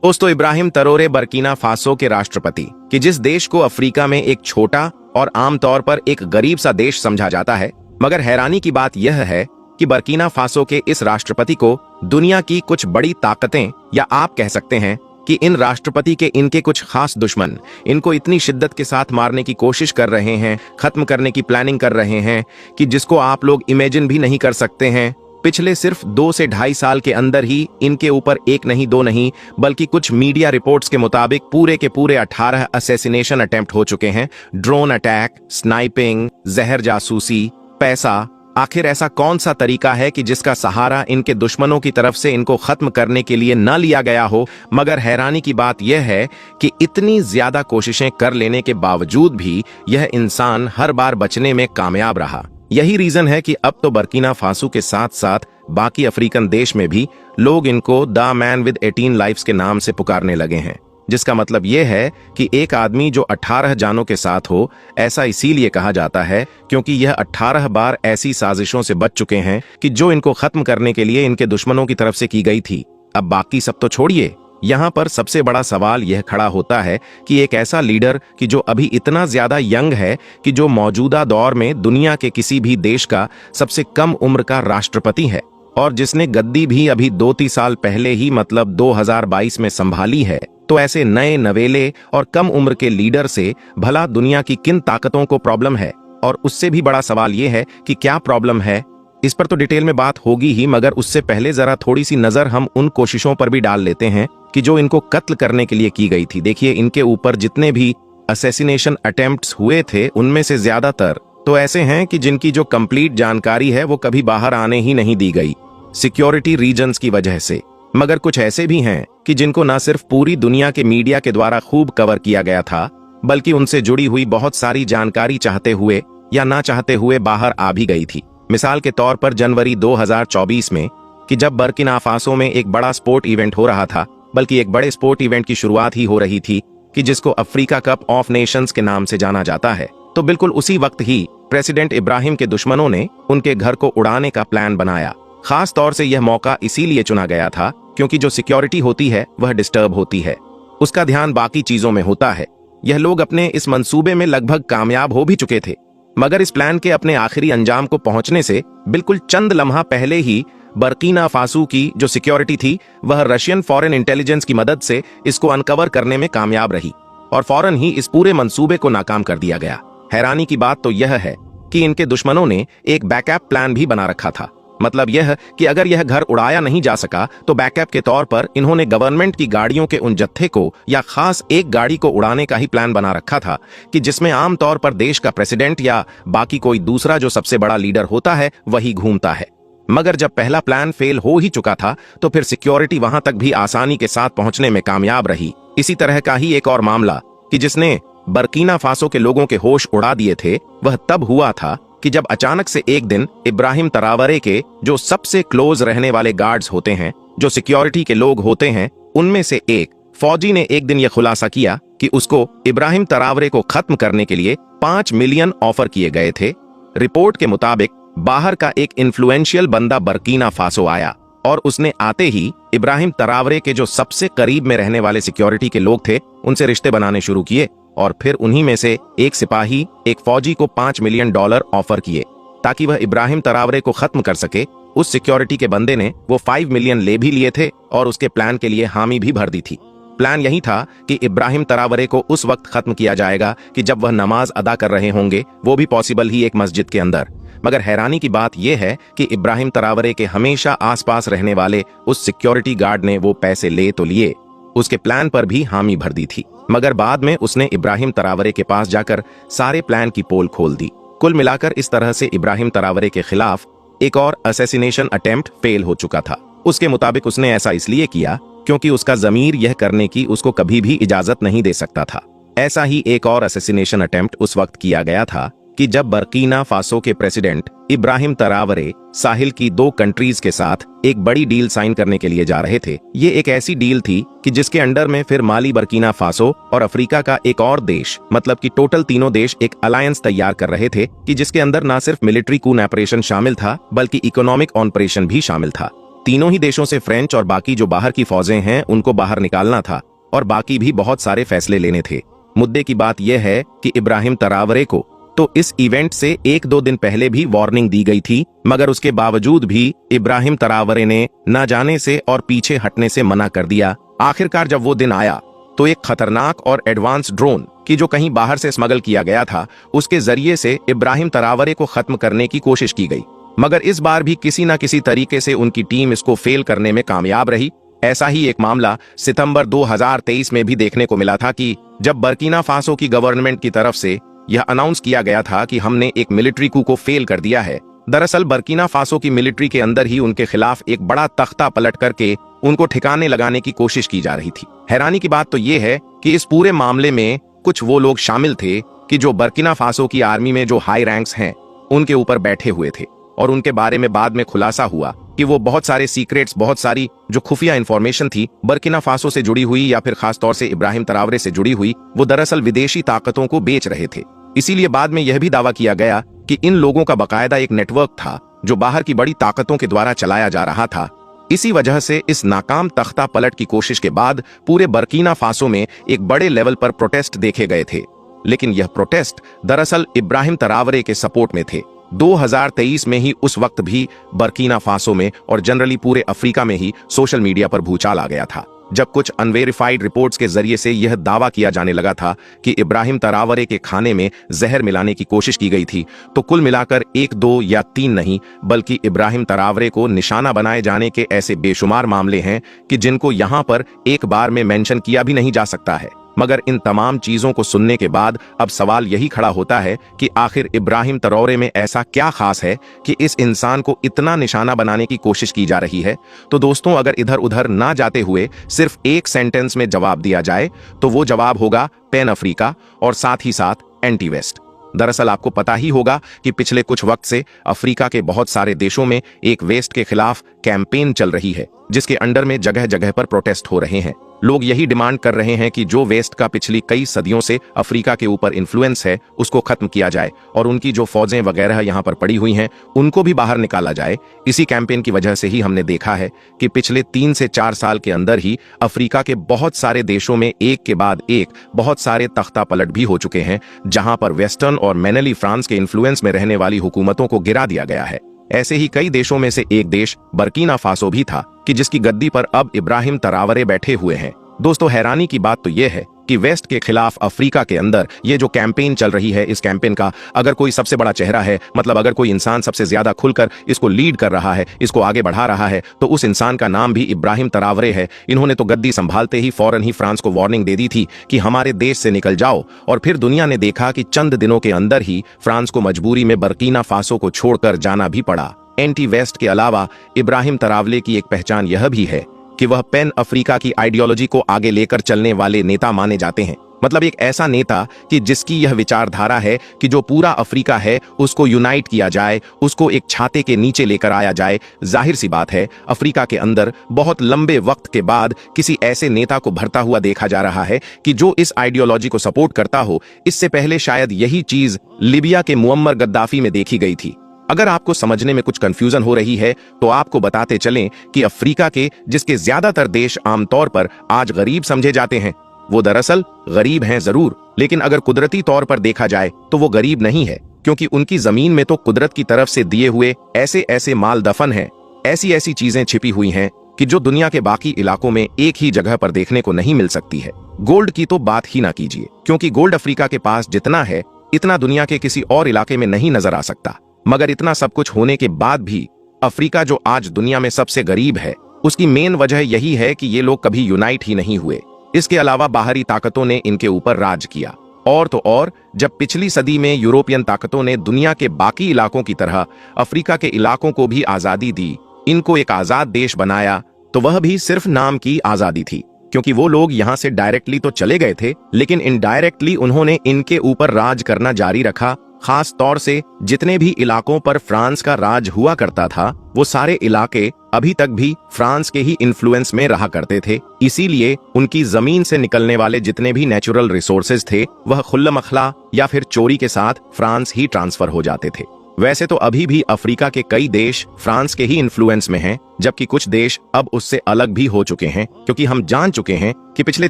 दोस्तों, Ibrahim तरोरे Burkina Faso के राष्ट्रपति कि जिस देश को अफ्रीका में एक छोटा और आमतौर पर एक गरीब सा देश समझा जाता है, मगर हैरानी की बात यह है कि बर्किना फासो के इस राष्ट्रपति को दुनिया की कुछ बड़ी ताकतें या आप कह सकते हैं कि इन राष्ट्रपति के इनके कुछ खास दुश्मन इनको इतनी शिद्दत के साथ मारने की कोशिश कर रहे हैं, खत्म करने की प्लानिंग कर रहे हैं कि जिसको आप लोग इमेजिन भी नहीं कर सकते हैं। पिछले सिर्फ 2 से ढाई साल के अंदर ही इनके ऊपर एक नहीं, दो नहीं, बल्कि कुछ मीडिया रिपोर्ट्स के मुताबिक पूरे के पूरे 18 असैसिनेशन अटेम्प्ट हो चुके हैं। ड्रोन अटैक, स्नाइपिंग, जहर जासूसी, पैसा। आखिर ऐसा कौन सा तरीका है कि जिसका सहारा इनके दुश्मनों की तरफ से इनको खत्म करने के लिए न लिया गया हो? मगर हैरानी की बात यह है कि इतनी ज्यादा कोशिशें कर लेने के बावजूद भी यह इंसान हर बार बचने में कामयाब रहा। यही रीजन है कि अब तो बर्किना फासो के साथ साथ बाकी अफ्रीकन देश में भी लोग इनको द मैन विद 18 लाइफ्स के नाम से पुकारने लगे हैं, जिसका मतलब यह है कि एक आदमी जो 18 जानों के साथ हो। ऐसा इसीलिए कहा जाता है क्योंकि यह 18 बार ऐसी साजिशों से बच चुके हैं कि जो इनको खत्म करने के लिए इनके दुश्मनों की तरफ से की गई थी। अब बाकी सब तो छोड़िए, यहाँ पर सबसे बड़ा सवाल यह खड़ा होता है कि एक ऐसा लीडर कि जो अभी इतना ज्यादा यंग है कि जो मौजूदा दौर में दुनिया के किसी भी देश का सबसे कम उम्र का राष्ट्रपति है और जिसने गद्दी भी अभी 2-3 साल पहले ही मतलब 2022 में संभाली है, तो ऐसे नए नवेले और कम उम्र के लीडर से भला दुनिया की किन ताकतों को प्रॉब्लम है? और उससे भी बड़ा सवाल यह है कि क्या प्रॉब्लम है। इस पर तो डिटेल में बात होगी ही, मगर उससे पहले जरा थोड़ी सी नजर हम उन कोशिशों पर भी डाल लेते हैं कि जो इनको कत्ल करने के लिए की गई थी। देखिए, इनके ऊपर जितने भी असैसिनेशन अटेम्प्ट्स हुए थे उनमें से ज्यादातर तो ऐसे हैं कि जिनकी जो कंप्लीट जानकारी है वो कभी बाहर आने ही नहीं दी गई सिक्योरिटी रीजंस की वजह से। मगर कुछ ऐसे भी हैं कि जिनको न सिर्फ पूरी दुनिया के मीडिया के द्वारा खूब कवर किया गया था, बल्कि उनसे जुड़ी हुई बहुत सारी जानकारी चाहते हुए या ना चाहते हुए बाहर आ भी गई थी। मिसाल के तौर पर जनवरी 2024 में कि जब बर्किना फासो में एक बड़ा स्पोर्ट इवेंट हो रहा था, बल्कि एक बड़े स्पोर्ट इवेंट की शुरुआत ही हो रही थी कि जिसको अफ्रीका कप ऑफ नेशंस के नाम से जाना जाता है, तो बिल्कुल उसी वक्त ही प्रेसिडेंट इब्राहिम के दुश्मनों ने उनके घर को उड़ाने का प्लान बनाया। खास तौर से यह मौका इसीलिए चुना गया था क्योंकि जो सिक्योरिटी होती है वह डिस्टर्ब होती है, उसका ध्यान बाकी चीजों में होता है। यह लोग अपने इस मंसूबे में लगभग कामयाब हो भी चुके थे, मगर इस प्लान के अपने आखिरी अंजाम को पहुंचने से बिल्कुल चंद लम्हा पहले ही बर्किना फासो की जो सिक्योरिटी थी वह रशियन फॉरेन इंटेलिजेंस की मदद से इसको अनकवर करने में कामयाब रही और फौरन ही इस पूरे मंसूबे को नाकाम कर दिया गया। हैरानी की बात तो यह है कि इनके दुश्मनों ने एक बैकअप प्लान भी बना रखा था। मतलब यह कि अगर यह घर उड़ाया नहीं जा सका तो बैकअप के तौर पर इन्होंने गवर्नमेंट की गाड़ियों के उन जत्थे को या खास एक गाड़ी को उड़ाने का ही प्लान बना रखा था कि जिसमें आमतौर पर देश का प्रेसिडेंट या बाकी कोई दूसरा जो सबसे बड़ा लीडर होता है वही घूमता है। मगर जब पहला प्लान फेल हो ही चुका था तो फिर सिक्योरिटी वहां तक भी आसानी के साथ पहुंचने में कामयाब रही। इसी तरह का ही एक और मामला कि जिसने बर्किना फासो के लोगों के होश उड़ा दिए थे वह तब हुआ था कि जब अचानक से एक दिन इब्राहिम तरावरे के जो सबसे क्लोज रहने वाले गार्ड्स होते हैं, जो सिक्योरिटी के लोग होते हैं, उनमें से एक फौजी ने एक दिन यह खुलासा किया कि उसको इब्राहिम तरावरे को खत्म करने के लिए 5 मिलियन ऑफर किए गए थे। रिपोर्ट के मुताबिक बाहर का एक इन्फ्लुएंशियल बंदा बर्किना फासो आया और उसने आते ही इब्राहिम तरावरे के जो सबसे करीब में रहने वाले सिक्योरिटी के लोग थे उनसे रिश्ते बनाने शुरू किए और फिर उन्हीं में से एक सिपाही एक फौजी को $5 मिलियन ऑफर किए ताकि वह इब्राहिम तरावरे को खत्म कर सके। उस सिक्योरिटी के बंदे ने वो 5 मिलियन ले भी लिए थे और उसके प्लान के लिए हामी भी भर दी थी। प्लान यही था कि इब्राहिम तरावरे को उस वक्त खत्म किया जाएगा कि जब वह नमाज अदा कर रहे होंगे, वो भी पॉसिबल ही एक मस्जिद के अंदर। मगर हैरानी की बात यह है कि इब्राहिम तरावरे के हमेशा आसपास रहने वाले उस सिक्योरिटी गार्ड ने वो पैसे ले तो लिए, उसके प्लान पर भी हामी भर दी थी, मगर बाद में उसने इब्राहिम तरावरे के पास जाकर सारे प्लान की पोल खोल दी। कुल मिलाकर इस तरह से इब्राहिम तरावरे के खिलाफ एक और असैसिनेशन अटेम्प्ट फेल हो चुका था। उसके मुताबिक उसने ऐसा इसलिए किया क्योंकि उसका जमीर यह करने की उसको कभी भी इजाजत नहीं दे सकता था। ऐसा ही एक और असैसिनेशन अटेम्प्ट उस वक्त किया गया था कि जब बर्किना फासो के प्रेसिडेंट इब्राहिम तरावरे साहिल की 2 कंट्रीज के साथ एक बड़ी डील साइन करने के लिए जा रहे थे। ये एक ऐसी डील थी कि जिसके अंडर में फिर माली, बर्किना फासो और अफ्रीका का एक और देश, मतलब कि टोटल तीनों देश एक अलायंस तैयार कर रहे थे कि जिसके अंदर न सिर्फ मिलिट्री कून ऑपरेशन शामिल था बल्कि इकोनॉमिक ऑपरेशन भी शामिल था। तीनों ही देशों से फ्रेंच और बाकी जो बाहर की फौजें हैं उनको बाहर निकालना था और बाकी भी बहुत सारे फैसले लेने थे। मुद्दे की बात यह है कि इब्राहिम तरावरे को तो इस इवेंट से 1-2 दिन पहले भी वार्निंग दी गई थी, मगर उसके बावजूद भी इब्राहिम तरावरे ने न जाने से और पीछे हटने से मना कर दिया। आखिरकार जब वो दिन आया तो एक खतरनाक और एडवांस ड्रोन की जो कहीं बाहर से स्मगल किया गया था, उसके जरिए से इब्राहिम तरावरे को खत्म करने की कोशिश की गई, मगर इस बार भी किसी न किसी तरीके से उनकी टीम इसको फेल करने में कामयाब रही। ऐसा ही एक मामला सितंबर 2023 में भी देखने को मिला था कि जब बर्किना फासो की गवर्नमेंट की तरफ से यह अनाउंस किया गया था कि हमने एक मिलिट्री कू को फेल कर दिया है। दरअसल बर्किना फासो की मिलिट्री के अंदर ही उनके खिलाफ एक बड़ा तख्ता पलट करके उनको ठिकाने लगाने की कोशिश की जा रही थी। हैरानी की बात तो यह है कि इस पूरे मामले में कुछ वो लोग शामिल थे कि जो बर्किना फासो की आर्मी में जो हाई रैंक्स हैं उनके ऊपर बैठे हुए थे, और उनके बारे में बाद में खुलासा हुआ कि वो बहुत सारे सीक्रेट्स, बहुत सारी जो खुफिया इंफॉर्मेशन थी बर्किना फासो से जुड़ी हुई या फिर खासतौर से इब्राहिम तरावरे से जुड़ी हुई, वो दरअसल विदेशी ताकतों को बेच रहे थे। इसीलिए बाद में यह भी दावा किया गया कि इन लोगों का बकायदा एक नेटवर्क था जो बाहर की बड़ी ताकतों के द्वारा चलाया जा रहा था। इसी वजह से इस नाकाम तख्ता पलट की कोशिश के बाद पूरे बर्किना फासो में एक बड़े लेवल पर प्रोटेस्ट देखे गए थे, लेकिन यह प्रोटेस्ट दरअसल इब्राहिम तरावरे के सपोर्ट में थे। 2023 में ही उस वक्त भी बर्किना फासो में और जनरली पूरे अफ्रीका में ही सोशल मीडिया पर भूचाल आ गया था, जब कुछ अनवेरिफाइड रिपोर्ट्स के जरिए से यह दावा किया जाने लगा था कि इब्राहिम तरावरे के खाने में जहर मिलाने की कोशिश की गई थी। तो कुल मिलाकर 1, 2 या 3 नहीं, बल्कि इब्राहिम तरावरे को निशाना बनाए जाने के ऐसे बेशुमार मामले हैं कि जिनको यहां पर एक बार में मेंशन किया भी नहीं जा सकता है। मगर इन तमाम चीजों को सुनने के बाद अब सवाल यही खड़ा होता है कि आखिर इब्राहिम तरावरे में ऐसा क्या खास है कि इस इंसान को इतना निशाना बनाने की कोशिश की जा रही है। तो दोस्तों, अगर इधर उधर ना जाते हुए सिर्फ एक सेंटेंस में जवाब दिया जाए तो वो जवाब होगा पैन अफ्रीका और साथ ही साथ एंटी वेस्ट। दरअसल आपको पता ही होगा कि पिछले कुछ वक्त से अफ्रीका के बहुत सारे देशों में एक वेस्ट के खिलाफ कैंपेन चल रही है, जिसके अंडर में जगह जगह पर प्रोटेस्ट हो रहे हैं। लोग यही डिमांड कर रहे हैं कि जो वेस्ट का पिछली कई सदियों से अफ्रीका के ऊपर इन्फ्लुएंस है उसको खत्म किया जाए और उनकी जो फौजें वगैरह यहाँ पर पड़ी हुई हैं उनको भी बाहर निकाला जाए। इसी कैंपेन की वजह से ही हमने देखा है कि पिछले 3 से 4 साल के अंदर ही अफ्रीका के बहुत सारे देशों में एक के बाद एक बहुत सारे तख्ता पलट भी हो चुके हैं, जहां पर वेस्टर्न और मेनली फ्रांस के इन्फ्लुएंस में रहने वाली हुकूमतों को गिरा दिया गया है। ऐसे ही कई देशों में से एक देश बर्किना फासो भी था कि जिसकी गद्दी पर अब इब्राहिम तरावरे बैठे हुए हैं। दोस्तों, हैरानी की बात तो यह है कि वेस्ट के खिलाफ अफ्रीका के अंदर ये जो कैंपेन चल रही है, इस कैंपेन का अगर कोई सबसे बड़ा चेहरा है, मतलब अगर कोई इंसान सबसे ज्यादा खुलकर इसको लीड कर रहा है, इसको आगे बढ़ा रहा है, तो उस इंसान का नाम भी इब्राहिम तरावरे है। इन्होंने तो गद्दी संभालते ही फौरन ही फ्रांस को वार्निंग दे दी थी कि हमारे देश से निकल जाओ, और फिर दुनिया ने देखा कि चंद दिनों के अंदर ही फ्रांस को मजबूरी में बर्किना फासो को छोड़कर जाना भी पड़ा। एंटी वेस्ट के अलावा इब्राहिम तरावरे की एक पहचान यह भी है कि वह पैन अफ्रीका की आइडियोलॉजी को आगे लेकर चलने वाले नेता माने जाते हैं। मतलब एक ऐसा नेता कि जिसकी यह विचारधारा है कि जो पूरा अफ्रीका है उसको यूनाइट किया जाए, उसको एक छाते के नीचे लेकर आया जाए। जाहिर सी बात है, अफ्रीका के अंदर बहुत लंबे वक्त के बाद किसी ऐसे नेता को भरता हुआ देखा जा रहा है कि जो इस आइडियोलॉजी को सपोर्ट करता हो। इससे पहले शायद यही चीज लिबिया के मुअम्मर गद्दाफी में देखी गई थी। अगर आपको समझने में कुछ कंफ्यूजन हो रही है तो आपको बताते चलें कि अफ्रीका के जिसके ज्यादातर देश आमतौर पर आज गरीब समझे जाते हैं, वो दरअसल गरीब हैं जरूर, लेकिन अगर कुदरती तौर पर देखा जाए तो वो गरीब नहीं है, क्योंकि उनकी जमीन में तो कुदरत की तरफ से दिए हुए ऐसे ऐसे माल दफन हैं, ऐसी ऐसी चीजें छिपी हुई हैं कि जो दुनिया के बाकी इलाकों में एक ही जगह पर देखने को नहीं मिल सकती है। गोल्ड की तो बात ही ना कीजिए, क्योंकि गोल्ड अफ्रीका के पास जितना है इतना दुनिया के किसी और इलाके में नहीं नजर आ सकता। मगर इतना सब कुछ होने के बाद भी अफ्रीका जो आज दुनिया में सबसे गरीब है, उसकी मेन वजह यही है कि ये लोग कभी यूनाइट ही नहीं हुए। इसके अलावा बाहरी ताकतों ने इनके ऊपर राज किया। और तो और, जब पिछली सदी में यूरोपियन ताकतों ने दुनिया के बाकी इलाकों की तरह अफ्रीका के इलाकों को भी आजादी दी, इनको एक आजाद देश बनाया, तो वह भी सिर्फ नाम की आजादी थी, क्योंकि वो लोग यहां से डायरेक्टली तो चले गए थे, लेकिन इनडायरेक्टली उन्होंने इनके ऊपर राज करना जारी रखा। खास तौर से जितने भी इलाकों पर फ्रांस का राज हुआ करता था, वो सारे इलाके अभी तक भी फ्रांस के ही इन्फ्लुएंस में रहा करते थे। इसीलिए उनकी जमीन से निकलने वाले जितने भी नेचुरल रिसोर्सेज थे, वह खुल्लम अखला या फिर चोरी के साथ फ्रांस ही ट्रांसफर हो जाते थे। वैसे तो अभी भी अफ्रीका के कई देश फ्रांस के ही इन्फ्लुएंस में हैं, जबकि कुछ देश अब उससे अलग भी हो चुके हैं, क्योंकि हम जान चुके हैं कि पिछले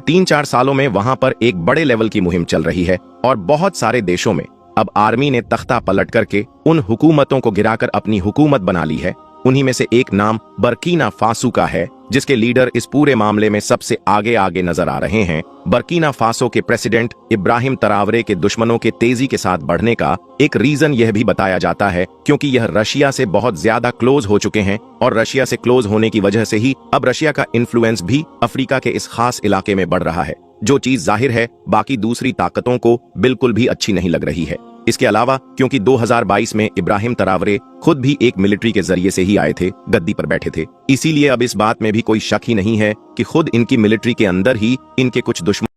3-4 सालों में वहां पर एक बड़े लेवल की मुहिम चल रही है और बहुत सारे देशों में अब आर्मी ने तख्ता पलट करके उन हुकूमतों को गिराकर अपनी हुकूमत बना ली है। उन्हीं में से एक नाम बर्कीना फासो का है, जिसके लीडर इस पूरे मामले में सबसे आगे नजर आ रहे हैं। बर्कीना फासो के प्रेसिडेंट इब्राहिम तरावरे के दुश्मनों के तेजी के साथ बढ़ने का एक रीजन यह भी बताया जाता है क्योंकि यह रशिया से बहुत ज्यादा क्लोज हो चुके हैं और रशिया से क्लोज होने की वजह से ही अब रशिया का इन्फ्लुएंस भी अफ्रीका के इस खास इलाके में बढ़ रहा है, जो चीज जाहिर है बाकी दूसरी ताकतों को बिल्कुल भी अच्छी नहीं लग रही है। इसके अलावा क्योंकि 2022 में इब्राहिम तरावरे खुद भी एक मिलिट्री के जरिए से ही आए थे, गद्दी पर बैठे थे, इसीलिए अब इस बात में भी कोई शक ही नहीं है कि खुद इनकी मिलिट्री के अंदर ही इनके कुछ दुश्मन